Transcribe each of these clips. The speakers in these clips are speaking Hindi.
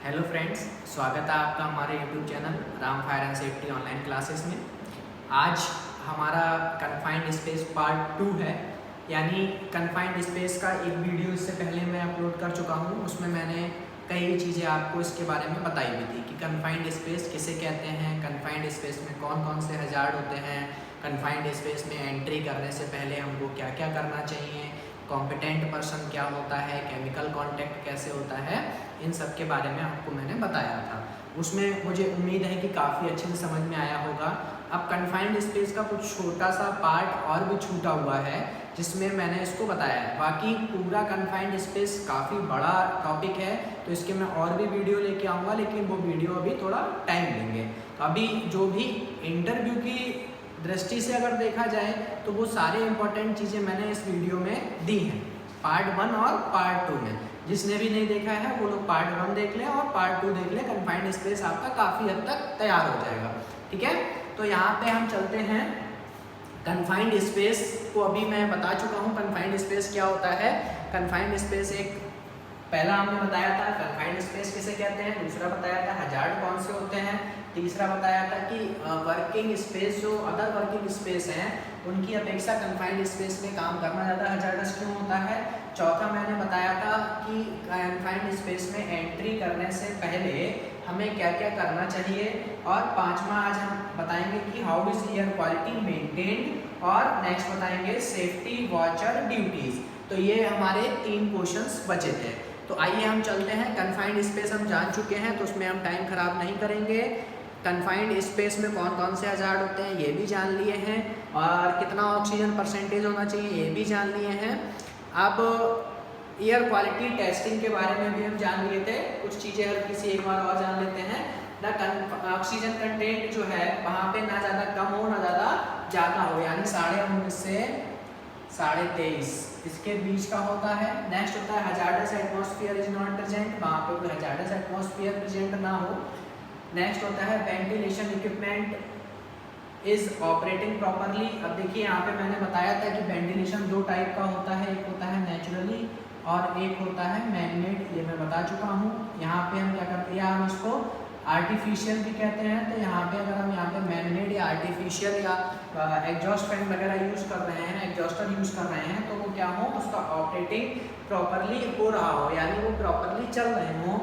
हेलो फ्रेंड्स, स्वागत है आपका हमारे YouTube channel Ram fire and safety online classes में। आज हमारा कन्फाइंड स्पेस पार्ट 2 है। यानी कन्फाइंड स्पेस का एक वीडियो इससे पहले मैं अपलोड कर चुका हूँ। उसमें मैंने कई चीज़ें आपको इसके बारे में बताई हुई थी कि कन्फाइंड स्पेस किसे कहते हैं, कन्फाइंड स्पेस में कौन कौन से हजार्ड होते हैं, कन्फाइंड स्पेस में एंट्री करने से पहले हमको क्या क्या करना चाहिए, कॉम्पिटेंट पर्सन क्या होता है, केमिकल कांटेक्ट कैसे होता है, इन सब के बारे में आपको मैंने बताया था। उसमें मुझे उम्मीद है कि काफ़ी अच्छे से समझ में आया होगा। अब कन्फाइंड स्पेस का कुछ छोटा सा पार्ट और भी छूटा हुआ है जिसमें मैंने इसको बताया है। बाकी पूरा कन्फाइंड स्पेस काफ़ी बड़ा टॉपिक है, तो इसके मैं और भी वीडियो लेके आऊँगा, लेकिन वो वीडियो अभी थोड़ा टाइम लेंगे। तो अभी जो भी इंटरव्यू की दृष्टि से अगर देखा जाए तो वो सारे इंपॉर्टेंट चीज़ें मैंने इस वीडियो में दी हैं, पार्ट 1 और पार्ट 2 में। जिसने भी नहीं देखा है वो लोग पार्ट 1 देख लें और पार्ट 2 देख लें। कन्फाइंड स्पेस आपका काफ़ी हद तक तैयार हो जाएगा। ठीक है, तो यहाँ पे हम चलते हैं कन्फाइंड स्पेस को। अभी मैं बता चुका हूँ कन्फाइंड स्पेस क्या होता है। कन्फाइंड स्पेस एक पहला हमने बताया था कन्फाइंड स्पेस किसे कहते हैं, दूसरा बताया था हजार्ड कौन से होते हैं, तीसरा बताया था कि वर्किंग स्पेस जो अदर वर्किंग स्पेस हैं उनकी अपेक्षा कन्फाइंड स्पेस में काम करना ज़्यादा हजार्डस क्यों होता है। चौथा मैंने बताया था कि कन्फाइंड स्पेस में एंट्री करने से पहले हमें क्या क्या करना चाहिए। और पांचवा आज हम बताएंगे कि how is air quality maintained, और नेक्स्ट बताएंगे सेफ्टी वॉचर ड्यूटीज। तो ये हमारे 3 क्वेश्चंस बचे थे। तो आइए हम चलते हैं। कन्फाइंड स्पेस हम जान चुके हैं तो उसमें हम टाइम खराब नहीं करेंगे। कन्फाइंड स्पेस में कौन कौन से हजार्ड होते हैं ये भी जान लिए हैं, और कितना ऑक्सीजन परसेंटेज होना चाहिए ये भी जान लिए हैं। अब एयर क्वालिटी टेस्टिंग के बारे में भी हम जान लिए थे। कुछ चीज़ें हल्की सी एक बार और जान लेते हैं ना। ऑक्सीजन कंटेंट जो है वहाँ पे ना ज़्यादा कम हो ना ज़्यादा हो, यानी 19.5 से 23.5 इसके बीच का होता है। नेक्स्ट होता है hazardous atmosphere is not present, वहाँ पे कोई हजार्डस एटमॉस्फेयर प्रेजेंट ना हो। नेक्स्ट होता है ventilation equipment is operating properly. अब देखिए यहाँ पे मैंने बताया था कि वेंटिलेशन 2 टाइप का होता है, एक होता है नेचुरली और एक होता है मैनमेड, ये मैं बता चुका हूँ। यहाँ पे हम क्या करते हैं, हम इसको आर्टिफिशियल भी कहते हैं। तो यहाँ पे अगर हम यहाँ पे मैनमेड या आर्टिफिशियल या एग्जॉस्ट फैन वगैरह यूज़ कर रहे हैं, एग्जॉस्टर यूज़ कर रहे हैं, तो वो क्या हो, उसका ऑपरेटिंग प्रॉपरली हो रहा हो, यानी वो प्रॉपरली चल रहे हों।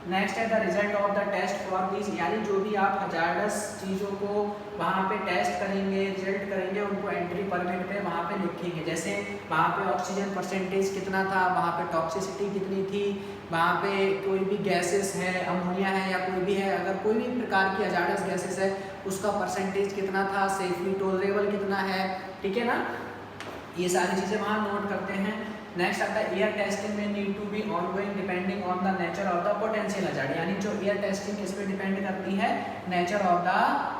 नेक्स्ट है the result of the test for this, यानी जो भी आप हजार्डस चीज़ों को वहाँ पे टेस्ट करेंगे, रिजल्ट करेंगे, उनको एंट्री परमिट पे वहाँ पे लिखेंगे। जैसे वहाँ पे ऑक्सीजन परसेंटेज कितना था, वहाँ पे टॉक्सिसिटी कितनी थी, वहाँ पे कोई भी गैसेस है, अमोनिया है या कोई भी है, अगर कोई भी प्रकार की हजार्डस गैसेस है उसका परसेंटेज कितना था, सेफली टॉलरेबल कितना है। ठीक है ना, ये सारी चीज़ें वहाँ नोट करते हैं। नेक्स्ट आता है air testing may need to be ongoing depending on the nature of the potential hazard, यानी जो एयर टेस्टिंग किस पे डिपेंड करती है, nature of the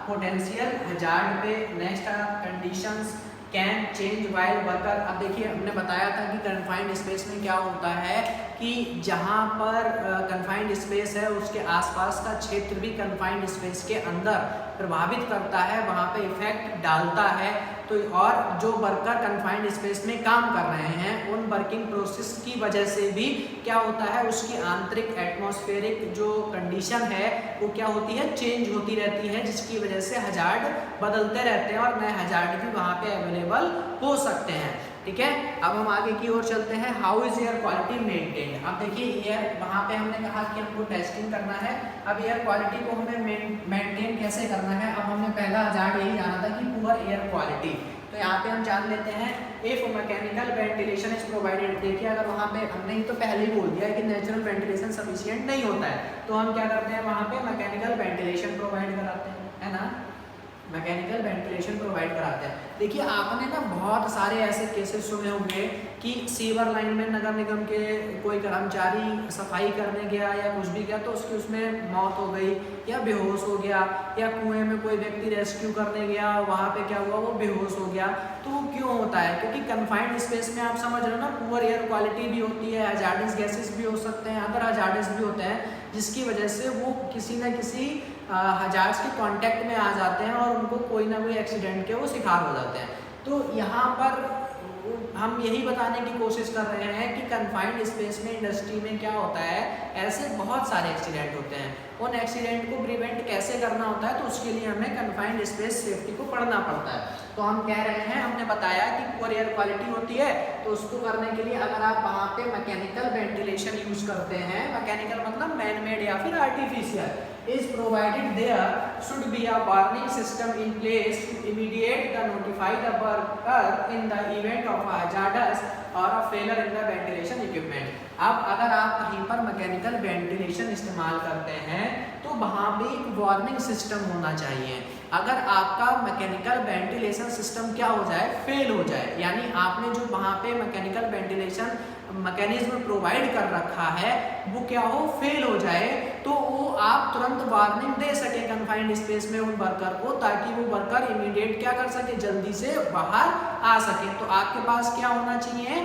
potential hazard पे। Next conditions can change while worker. अब देखिए हमने बताया था कि कन्फाइंड स्पेस में क्या होता है कि जहाँ पर कन्फाइंड स्पेस है उसके आसपास का क्षेत्र भी कन्फाइंड स्पेस के अंदर प्रभावित करता है, वहाँ पे इफेक्ट डालता है। तो और जो वर्कर कन्फाइंड स्पेस में काम कर रहे हैं उन वर्किंग प्रोसेस की वजह से भी क्या होता है, उसकी आंतरिक एटमॉस्फेरिक जो कंडीशन है वो क्या होती है, चेंज होती रहती है, जिसकी वजह से हजार्ड बदलते रहते हैं और नए हजार्ड भी वहाँ पे अवेलेबल हो सकते हैं। ठीक है, अब हम आगे की ओर चलते हैं। How is air quality maintain. अब देखिए एयर, वहाँ पे हमने कहा कि हमको टेस्टिंग करना है। अब एयर क्वालिटी को हमें मेंटेन कैसे करना है। अब हमने पहला हजार्ड यही जाना था कि पुअर एयर क्वालिटी। तो यहाँ पे हम जान लेते हैं if mechanical ventilation is provided. देखिए अगर वहाँ पे हमने ही तो पहले ही बोल दिया है कि नेचुरल वेंटिलेशन सफिशिएंट नहीं होता है, तो हम क्या करते हैं, वहाँ पे मैकेनिकल वेंटिलेशन प्रोवाइड कराते हैं, है ना, मैकेनिकल वेंटिलेशन प्रोवाइड कराते हैं। देखिए आपने ना बहुत सारे ऐसे केसेस सुने होंगे कि सीवर लाइन में नगर निगम के कोई कर्मचारी सफाई करने गया या कुछ भी किया तो उसकी उसमें मौत हो गई या बेहोश हो गया, या कुएं में कोई व्यक्ति रेस्क्यू करने गया, वहाँ पे क्या हुआ, वो बेहोश हो गया। तो वो क्यों होता है, क्योंकि कन्फाइंड स्पेस में आप समझ रहे हो ना, पुअर एयर क्वालिटी भी होती है, हजार्डस गैसेस भी हो सकते हैं, अदर हजार्डस भी होते हैं, जिसकी वजह से वो किसी न किसी हजार्ड्स के कांटेक्ट में आ जाते हैं और उनको कोई ना कोई एक्सीडेंट के वो शिकार हो जाते हैं। तो यहाँ पर हम यही बताने की कोशिश कर रहे हैं कि कन्फाइंड स्पेस में इंडस्ट्री में क्या होता है, ऐसे बहुत सारे एक्सीडेंट होते हैं। उन एक्सीडेंट को प्रिवेंट कैसे करना होता है, तो उसके लिए हमें कन्फाइंड स्पेस सेफ्टी को पढ़ना पड़ता है। तो हम कह रहे हैं, हमने बताया कि पुअर एयर क्वालिटी होती है, तो उसको करने के लिए अगर आप वहाँ पे मैकेनिकल वेंटिलेशन यूज करते हैं, मैकेनिकल मतलब मैन मेड या फिर artificial, is provided there should be a warning system in place to immediate the notify the worker in the event of a hazardous or a failure in the ventilation equipment। अब अगर आप कहीं पर मैकेनिकल वेंटिलेशन इस्तेमाल करते हैं तो वहाँ पे एक वार्निंग सिस्टम होना चाहिए। अगर आपका मैकेनिकल वेंटिलेशन सिस्टम क्या हो जाए, फेल हो जाए, यानी आपने जो वहाँ पे मैकेनिकल वेंटिलेशन मैकेनिज्म प्रोवाइड कर रखा है वो क्या हो, फेल हो जाए, तो वो आप तुरंत वार्निंग दे सके कन्फाइंड स्पेस में उन वर्कर को, ताकि वो वर्कर इमीडिएट क्या कर सके, जल्दी से बाहर आ सके। तो आपके पास क्या होना चाहिए,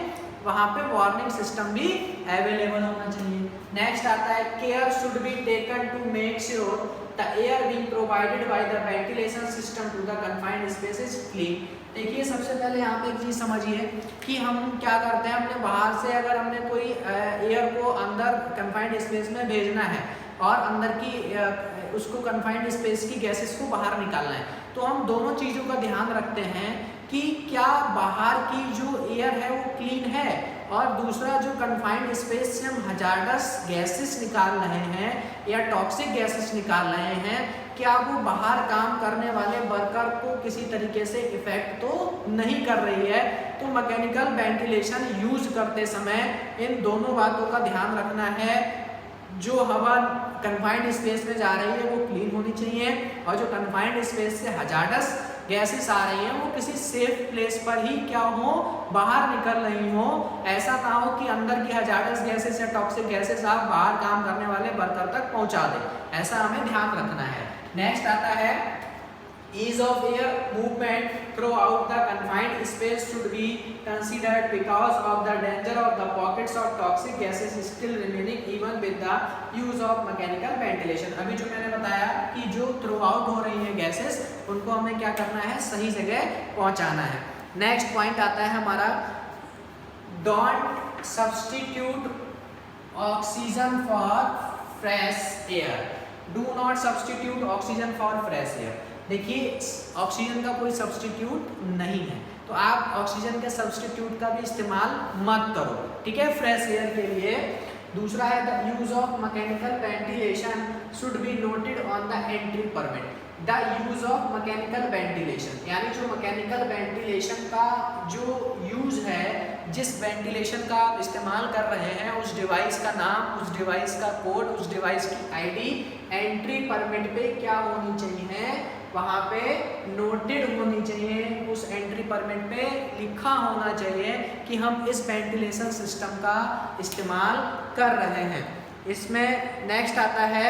वहाँ पे वार्निंग सिस्टम भी अवेलेबल होना चाहिए। नेक्स्ट आता है, care should be taken to make sure the air being provided by the ventilation system to the confined space is clean. देखिए सबसे पहले यहाँ पे एक चीज़ समझिए कि हम क्या करते हैं, हमने बाहर से अगर हमने कोई एयर को अंदर कन्फाइंड स्पेस में भेजना है और अंदर की उसको कन्फाइंड स्पेस की गैसेस को बाहर निकालना है, तो हम दोनों चीज़ों का ध्यान रखते हैं कि क्या बाहर की जो एयर है वो क्लीन है, और दूसरा जो कन्फाइंड स्पेस से हम हजार्डस गैसेस निकाल रहे हैं या टॉक्सिक गैसेस निकाल रहे हैं, क्या वो बाहर काम करने वाले वर्कर को किसी तरीके से इफेक्ट तो नहीं कर रही है। तो मैकेनिकल वेंटिलेशन यूज करते समय इन दोनों बातों का ध्यान रखना है। जो हवा कन्फाइंड स्पेस में जा रही है वो क्लीन होनी चाहिए, और जो कन्फाइंड स्पेस से हजार्डस गैसेस आ रही हैं वो किसी सेफ प्लेस पर ही क्या हो, बाहर निकल रही हो। ऐसा ना हो कि अंदर की हजार्डस गैसेस या टॉक्सिक गैसेस आप बाहर काम करने वाले वर्कर तक पहुंचा दें, ऐसा हमें ध्यान रखना है। नेक्स्ट आता है, ease of air movement throughout the confined space should be considered because of the danger of the pockets of toxic gases still remaining even with the use of mechanical ventilation। अभी जो मैंने बताया कि जो थ्रू आउट हो रही है गैसेस, उनको हमें क्या करना है, सही जगह पहुंचाना है। नेक्स्ट पॉइंट आता है हमारा, don't substitute oxygen for fresh air. Do not substitute oxygen for fresh air. देखिए ऑक्सीजन का कोई सब्सटीट्यूट नहीं है, तो आप ऑक्सीजन के सब्सटीट्यूट का भी इस्तेमाल मत करो, ठीक है, फ्रेश एयर के लिए। दूसरा है, the use of mechanical ventilation should be noted on the entry permit. The use of mechanical ventilation, यानी जो मैकेनिकल वेंटिलेशन का जो यूज है, जिस वेंटिलेशन का आप इस्तेमाल कर रहे हैं, उस डिवाइस का नाम, उस डिवाइस का कोड, उस डिवाइस की आईडी एंट्री परमिट पे क्या होनी चाहिए, वहाँ पे नोटेड होनी चाहिए। उस एंट्री परमिट पे लिखा होना चाहिए कि हम इस वेंटिलेशन सिस्टम का इस्तेमाल कर रहे हैं। इसमें नेक्स्ट आता है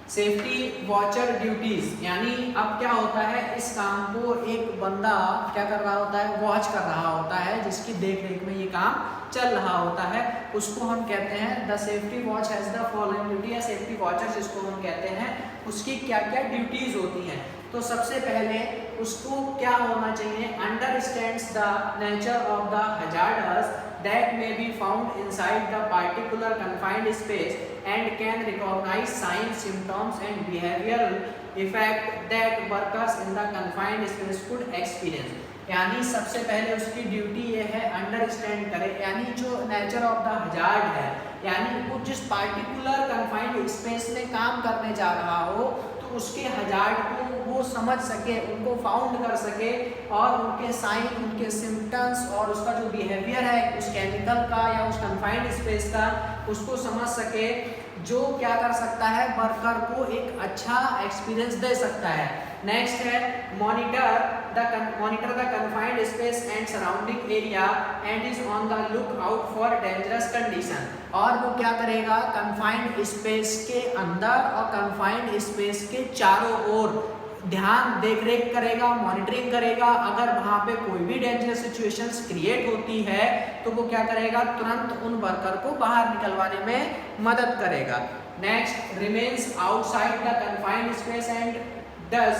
सेफ्टी वॉचर ड्यूटीज, यानी अब क्या होता है, इस काम को एक बंदा क्या कर रहा होता है, वॉच कर रहा होता है, जिसकी देख रेख में ये काम चल रहा होता है, उसको हम कहते हैं the safety watch has the following duty, या सेफ्टी वॉचर जिसको हम कहते हैं, उसकी क्या क्या ड्यूटीज होती हैं। तो सबसे पहले उसको क्या होना चाहिए, understands the nature of the hazardous that may be found inside the particular confined space and can recognize signs, symptoms and behavioral effect that workers in the confined space could experience। यानी सबसे पहले उसकी ड्यूटी ये है, अंडरस्टैंड करे, यानी जो नेचर ऑफ द हजार्ड है, यानी वो जिस पार्टिकुलर कन्फाइंड स्पेस में काम करने जा रहा हो, तो उसके हजार्ड को वो समझ सके, उनको फाउंड कर सके, और उनके साइन, उनके सिम्टम्स और उसका जो बिहेवियर है उस केमिकल का या उस कन्फाइंड स्पेस का, उसको समझ सके, जो क्या कर सकता है, वर्कर को एक अच्छा एक्सपीरियंस दे सकता है। नेक्स्ट है, monitor the confined space and surrounding area and is on the look out for dangerous condition. और वो क्या करेगा, कन्फाइंड स्पेस के अंदर और कन्फाइंड स्पेस के चारों ओर ध्यान देख रेख करेगा, मॉनिटरिंग करेगा। अगर वहाँ पे कोई भी डेंजरस सिचुएशंस क्रिएट होती है तो वो क्या करेगा, तुरंत उन वर्कर को बाहर निकलवाने में मदद करेगा। Next, remains outside the confined space and does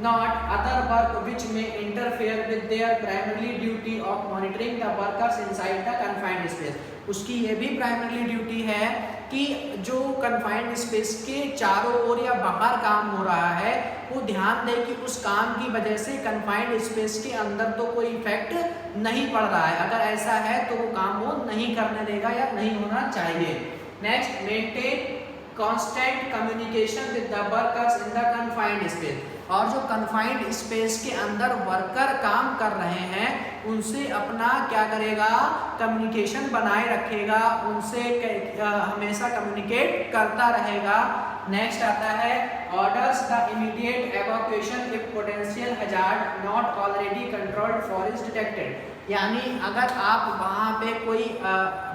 not other work which may interfere with their primary duty of monitoring the workers inside the confined space। उसकी ये भी प्राइमरी ड्यूटी है कि जो कन्फाइंड स्पेस के चारों ओर या बाहर काम हो रहा है वो ध्यान दे कि उस काम की वजह से कन्फाइंड स्पेस के अंदर तो कोई इफेक्ट नहीं पड़ रहा है। अगर ऐसा है तो वो काम वो नहीं करने देगा या नहीं होना चाहिए। Next, maintain constant communication with the workers in the confined space. और जो कन्फाइंड स्पेस के अंदर वर्कर काम कर रहे हैं उनसे अपना क्या करेगा, कम्युनिकेशन बनाए रखेगा, उनसे हमेशा कम्युनिकेट करता रहेगा। नेक्स्ट आता है orders the immediate evacuation if potential hazard not already controlled for is detected. यानी अगर आप वहाँ पे कोई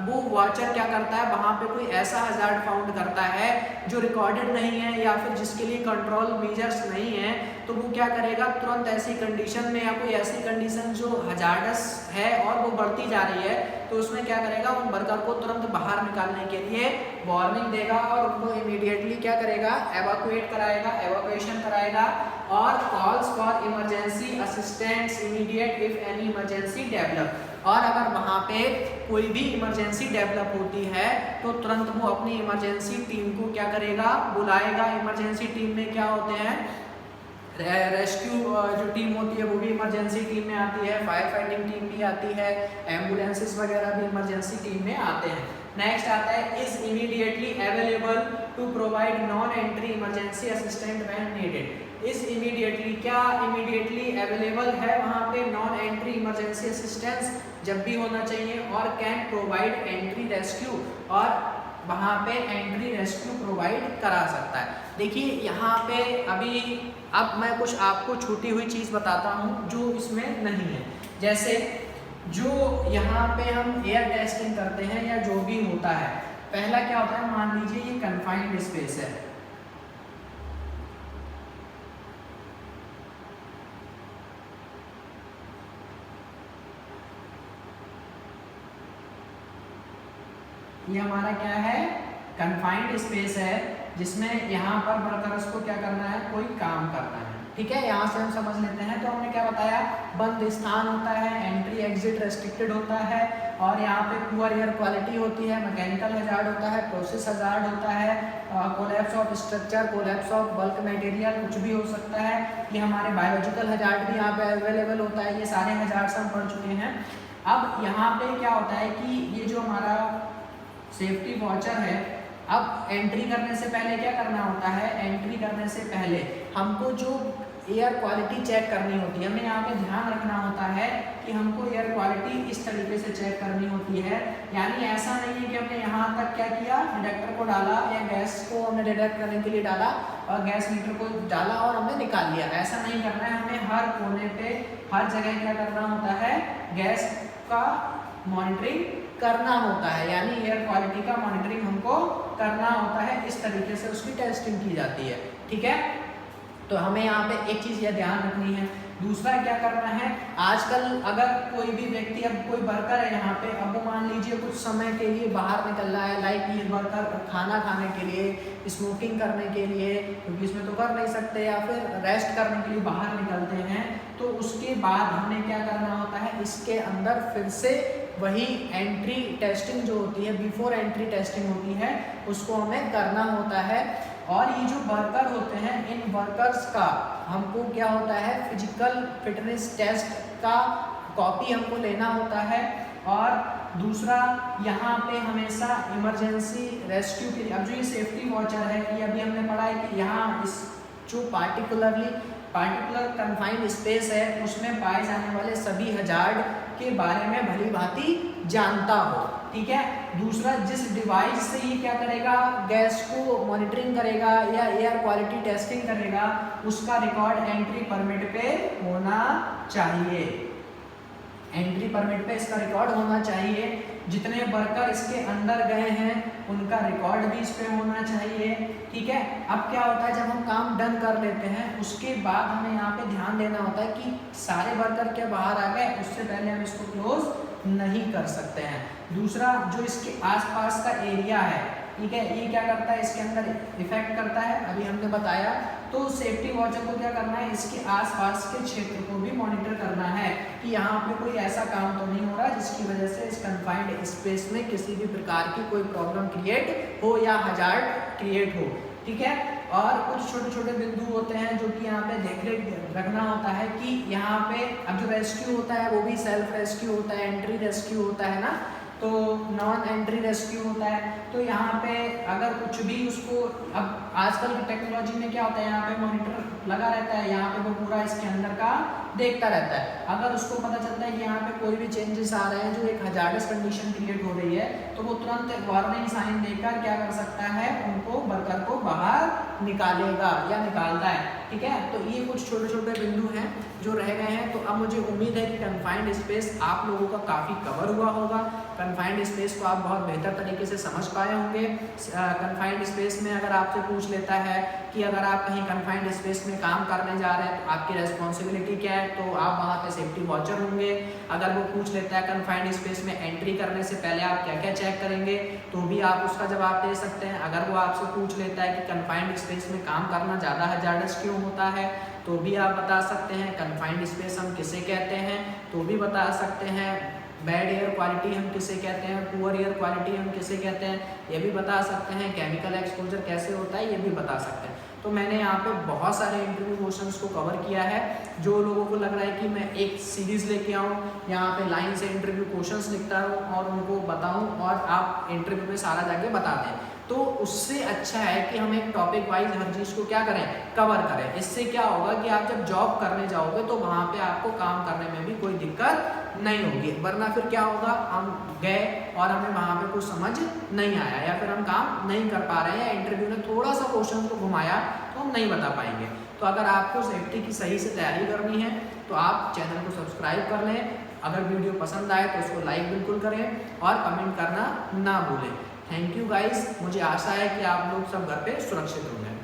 वो वॉचर क्या करता है, वहाँ पे कोई ऐसा हजार्ड फाउंड करता है जो रिकॉर्डेड नहीं है या फिर जिसके लिए कंट्रोल मेजर्स नहीं है, तो वो क्या करेगा, तुरंत ऐसी कंडीशन में या कोई ऐसी कंडीशन जो हजार्डस है और वो बढ़ती जा रही है तो उसमें क्या करेगा, उन वर्कर को तुरंत बाहर निकालने के लिए वार्निंग देगा और उनको इमीडिएटली क्या करेगा, एवैक्यूएट कराएगा, एवैक्यूएशन कराएगा और calls for emergency assistance immediate if any emergency develop. और अगर वहाँ पे कोई भी इमरजेंसी डेवलप होती है तो तुरंत वो अपनी इमरजेंसी टीम को क्या करेगा, बुलाएगा। इमरजेंसी टीम में क्या होते हैं, रेस्क्यू जो टीम होती है वो भी इमरजेंसी टीम में आती है, फायर फाइटिंग टीम भी आती है, एम्बुलेंसेस वगैरह भी इमरजेंसी टीम में आते हैं। नेक्स्ट आता है is immediately available to provide non entry emergency assistant when needed. Is immediately, क्या इमीडिएटली अवेलेबल है वहाँ पे नॉन एंट्री इमरजेंसी असिस्टेंस जब भी होना चाहिए, और कैन प्रोवाइड एंट्री रेस्क्यू, और वहाँ पे एंट्री रेस्क्यू प्रोवाइड करा सकता है। देखिए यहाँ पे अभी अब मैं कुछ आपको छूटी हुई चीज़ बताता हूँ जो इसमें नहीं है। जैसे जो यहाँ पे हम एयर टेस्टिंग करते हैं या जो भी होता है, पहला क्या होता है, मान लीजिए ये कन्फाइंड स्पेस है, ये हमारा क्या है, कन्फाइंड स्पेस है जिसमें यहाँ पर वर्कर्स को क्या करना है, कोई काम करना है। ठीक है, यहाँ से हम समझ लेते हैं। तो हमने क्या बताया, बंद स्थान होता है, एंट्री एग्जिट रेस्ट्रिक्टेड होता है, और यहाँ पे पुअर एयर क्वालिटी होती है, मैकेनिकल हजार्ड होता है, प्रोसेस हजार्ड होता है, collapse of structure, collapse of bulk material, कुछ भी हो सकता है। ये हमारे बायोलॉजिकल हजार्ड भी यहाँ पे अवेलेबल होता है। ये सारे हजार्ड्स हम पढ़ चुके हैं। अब यहाँ पे क्या होता है कि ये जो हमारा सेफ्टी वॉचर है, अब एंट्री करने से पहले क्या करना होता है, एंट्री करने से पहले हमको जो एयर क्वालिटी चेक करनी होती है, हमें यहाँ पे ध्यान रखना होता है कि हमको एयर क्वालिटी इस तरीके से चेक करनी होती है। यानी ऐसा नहीं है कि हमने यहाँ तक क्या किया, डिटेक्टर को डाला या गैस को हमने डिटेक्ट करने के लिए डाला और गैस मीटर को डाला और हमने निकाल लिया, ऐसा नहीं करना है। हमें हर कोने पे हर जगह क्या करना होता है, गैस का मॉनिटरिंग करना होता है, यानी एयर क्वालिटी का मॉनिटरिंग हमको करना होता है। इस तरीके से उसकी टेस्टिंग की जाती है। ठीक है, तो हमें यहाँ पे एक चीज़ यह ध्यान रखनी है। दूसरा क्या करना है, आजकल अगर कोई भी व्यक्ति, अब कोई वर्कर है यहाँ पे, अब वो मान लीजिए कुछ समय के लिए बाहर निकल रहा है, लाइक ये वर्कर खाना खाने के लिए, स्मोकिंग करने के लिए, क्योंकि इसमें तो कर नहीं सकते, या फिर रेस्ट करने के लिए बाहर निकलते हैं, तो उसके बाद हमें क्या करना होता है, इसके अंदर फिर से वही एंट्री टेस्टिंग जो होती है, बिफोर एंट्री टेस्टिंग होती है, उसको हमें करना होता है। और ये जो वर्कर होते हैं, इन वर्कर्स का हमको क्या होता है, फिजिकल फिटनेस टेस्ट का कॉपी हमको लेना होता है। और दूसरा, यहाँ पे हमेशा इमरजेंसी रेस्क्यू के लिए, अब जो ये सेफ्टी वॉचर है, ये अभी हमने पढ़ा है कि यहाँ इस जो पार्टिकुलर कन्फाइंड स्पेस है उसमें पाए जाने वाले सभी हजार्ड के बारे में भली भांति जानता हो। ठीक है, दूसरा, जिस डिवाइस से ये क्या करेगा, गैस को मॉनिटरिंग करेगा या एयर क्वालिटी टेस्टिंग करेगा, उसका रिकॉर्ड एंट्री परमिट पे होना चाहिए। एंट्री परमिट पे इसका रिकॉर्ड होना चाहिए। जितने वर्कर इसके अंदर गए हैं उनका रिकॉर्ड भी इस पे होना चाहिए। ठीक है, अब क्या होता है, जब हम काम डन कर लेते हैं उसके बाद हमें यहाँ पे ध्यान देना होता है कि सारे वर्कर क्या बाहर आ गए, उससे पहले हम इसको क्लोज नहीं कर सकते हैं। दूसरा, जो इसके आसपास का एरिया है, ठीक है। ये क्या करता है, इसके अंदर इफेक्ट करता है, अभी हमने बताया। तो सेफ्टी वॉचर को क्या करना है, इसके आसपास के क्षेत्र को भी मॉनिटर करना है कि यहाँ पे कोई ऐसा काम तो नहीं हो रहा जिसकी वजह से इस कन्फाइंड स्पेस में किसी भी प्रकार की कोई प्रॉब्लम क्रिएट हो या हजार्ड क्रिएट हो, ठीक है। और कुछ छोटे छोटे बिंदु होते हैं जो कि यहाँ पे देख रखना होता है कि यहाँ पे अब जो रेस्क्यू होता है वो भी सेल्फ रेस्क्यू होता है, एंट्री रेस्क्यू होता है ना, तो नॉन एंट्री रेस्क्यू होता है। तो यहाँ पे अगर कुछ भी उसको, अब आजकल की टेक्नोलॉजी में क्या होता है, यहाँ पे मॉनिटर लगा रहता है, यहाँ पे वो पूरा इसके अंदर का देखता रहता है। अगर उसको पता चलता है कि यहाँ पे कोई भी चेंजेस आ रहे हैं जो एक हजार्डस कंडीशन क्रिएट हो रही है, तो वो तुरंत वार्निंग साइन देकर क्या कर सकता है, उनको वर्कर को बाहर निकालेगा या निकालता है, ठीक है। तो ये कुछ छोटे छोटे बिंदु हैं जो रह गए हैं। तो अब मुझे उम्मीद है कि कन्फाइंड स्पेस आप लोगों का काफ़ी कवर हुआ होगा। कन्फाइंड स्पेस को आप बहुत बेहतर तरीके से समझ पाए होंगे। कन्फाइंड स्पेस में अगर आपसे पूछ लेता है कि अगर आप कहीं कन्फाइंड स्पेस में काम करने जा रहे हैं तो आपकी रेस्पॉन्सिबिलिटी क्या है, तो आप वहाँ पे सेफ्टी वॉचर होंगे। अगर वो पूछ लेता है कन्फाइंड स्पेस में एंट्री करने से पहले आप क्या क्या चेक करेंगे, तो भी आप उसका जवाब दे सकते हैं। अगर वो आपसे पूछ लेता है कि कन्फाइंड स्पेस में काम करना ज़्यादा हजार्डस क्यों होता है, तो भी आप बता सकते हैं। कन्फाइंड स्पेस हम किसे कहते हैं, तो भी बता सकते हैं। बैड एयर क्वालिटी हम किसे कहते हैं, पुअर एयर क्वालिटी हम किसे कहते हैं, ये भी बता सकते हैं। केमिकल एक्सपोजर कैसे होता है, ये भी बता सकते हैं। तो मैंने यहाँ पे बहुत सारे इंटरव्यू क्वेश्चंस को कवर किया है। जो लोगों को लग रहा है कि मैं एक सीरीज़ लेके आऊँ, यहाँ पे लाइन से इंटरव्यू क्वेश्चंस लिखता रहूँ और उनको बताऊँ और आप इंटरव्यू में सारा जाके बता दें, तो उससे अच्छा है कि हम एक टॉपिक वाइज हर चीज़ को क्या करें, कवर करें। इससे क्या होगा कि आप जब जॉब करने जाओगे तो वहाँ पे आपको काम करने में भी कोई दिक्कत नहीं होगी। वरना फिर क्या होगा, हम गए और हमें वहाँ पे कुछ समझ नहीं आया या फिर हम काम नहीं कर पा रहे हैं, या इंटरव्यू ने थोड़ा सा क्वेश्चन को घुमाया तो हम नहीं बता पाएंगे। तो अगर आपको सेफ्टी की सही से तैयारी करनी है तो आप चैनल को सब्सक्राइब कर लें। अगर वीडियो पसंद आए तो उसको लाइक बिल्कुल करें और कमेंट करना ना भूलें। थैंक यू गाइस, मुझे आशा है कि आप लोग सब घर पे सुरक्षित होंगे।